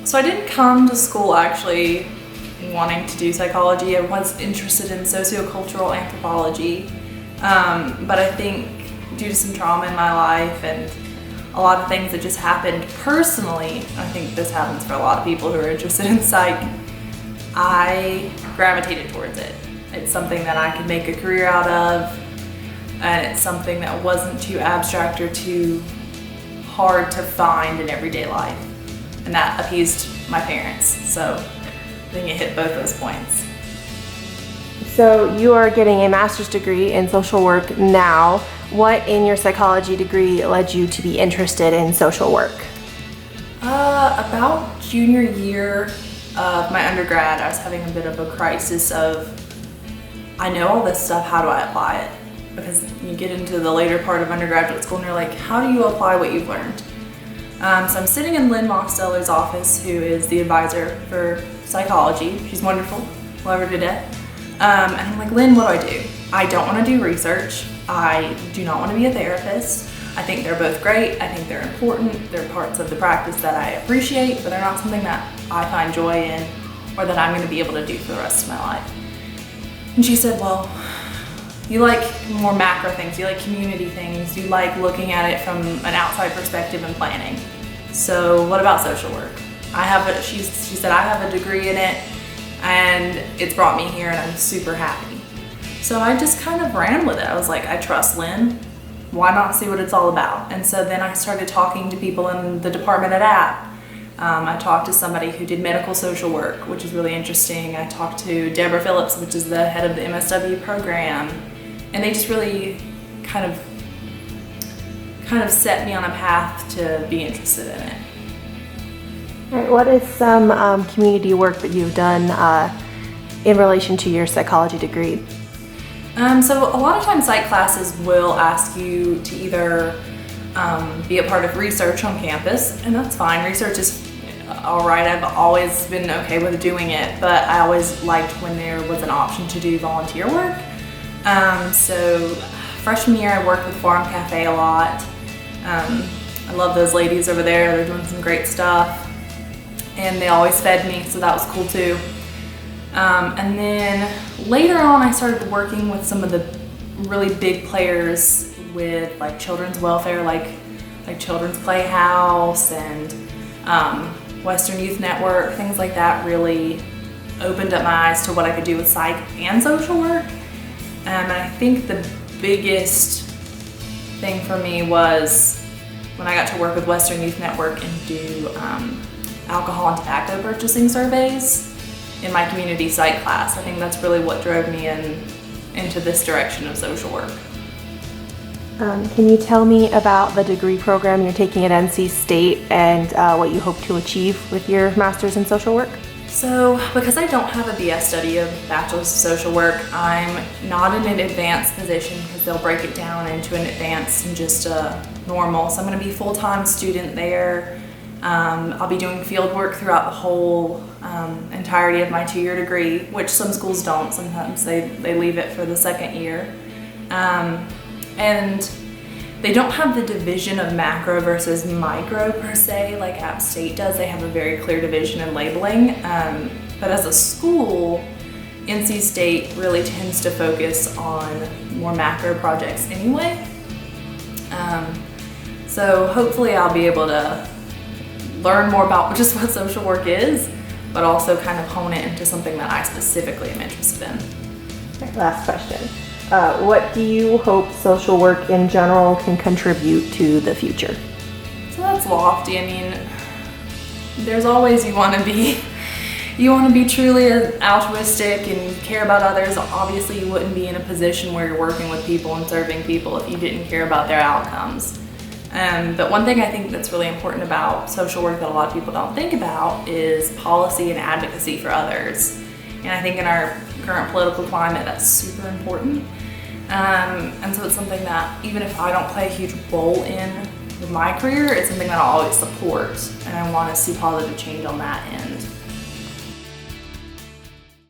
So I didn't come to school actually wanting to do psychology. I was interested in sociocultural anthropology, but I think due to some trauma in my life and a lot of things that just happened personally, I think this happens for a lot of people who are interested in psych, I gravitated towards it. It's something that I could make a career out of, and it's something that wasn't too abstract or too hard to find in everyday life. And that appeased my parents, so I think it hit both those points. So you are getting a master's degree in social work now. What in your psychology degree led you to be interested in social work? About junior year of my undergrad, I was having a bit of a crisis of, I know all this stuff, how do I apply it? Because you get into the later part of undergraduate school and you're like, how do you apply what you've learned? So I'm sitting in Lynn Mocksteller's office, who is the advisor for psychology. She's wonderful, love her to death. And I'm like, Lynn, what do? I don't want to do research. I do not want to be a therapist. I think they're both great. I think they're important. They're parts of the practice that I appreciate, but they're not something that I find joy in or that I'm going to be able to do for the rest of my life. And she said, well, you like more macro things, you like community things, you like looking at it from an outside perspective and planning. So what about social work? She said, I have a degree in it and it's brought me here and I'm super happy. So I just kind of ran with it. I was like, I trust Lynn, why not see what it's all about? And so then I started talking to people in the department at App. I talked to somebody who did medical social work, which is really interesting. I talked to Deborah Phillips, which is the head of the MSW program. And they just really kind of set me on a path to be interested in it. All right, what is some community work that you've done in relation to your psychology degree? So a lot of times psych classes will ask you to either be a part of research on campus, and that's fine. Research is all right. I've always been okay with doing it, but I always liked when there was an option to do volunteer work. So freshman year I worked with Farm Cafe a lot. I love those ladies over there. They're doing some great stuff. And they always fed me, so that was cool too. And then later on I started working with some of the really big players with like children's welfare, like Children's Playhouse and Western Youth Network, things like that really opened up my eyes to what I could do with psych and social work. And I think the biggest thing for me was when I got to work with Western Youth Network and do alcohol and tobacco purchasing surveys in my community psych class. I think that's really what drove me into this direction of social work. Can you tell me about the degree program you're taking at NC State and what you hope to achieve with your master's in social work? So because I don't have a BS study of Bachelor's of Social Work, I'm not in an advanced position because they'll break it down into an advanced and just a normal. So I'm going to be a full-time student there. I'll be doing field work throughout the whole entirety of my 2-year degree, which some schools don't. Sometimes they leave it for the second year. And they don't have the division of macro versus micro per se, like App State does. They have a very clear division and labeling. But as a school, NC State really tends to focus on more macro projects anyway. So hopefully I'll be able to learn more about just what social work is, but also kind of hone it into something that I specifically am interested in. Okay, last question. What do you hope social work in general can contribute to the future? So that's lofty. I mean, there's always you want to be truly altruistic and care about others. Obviously, you wouldn't be in a position where you're working with people and serving people if you didn't care about their outcomes. But one thing I think that's really important about social work that a lot of people don't think about is policy and advocacy for others. And I think in our current political climate, that's super important. And so it's something that even if I don't play a huge role in my career, it's something that I'll always support, and I want to see positive change on that end.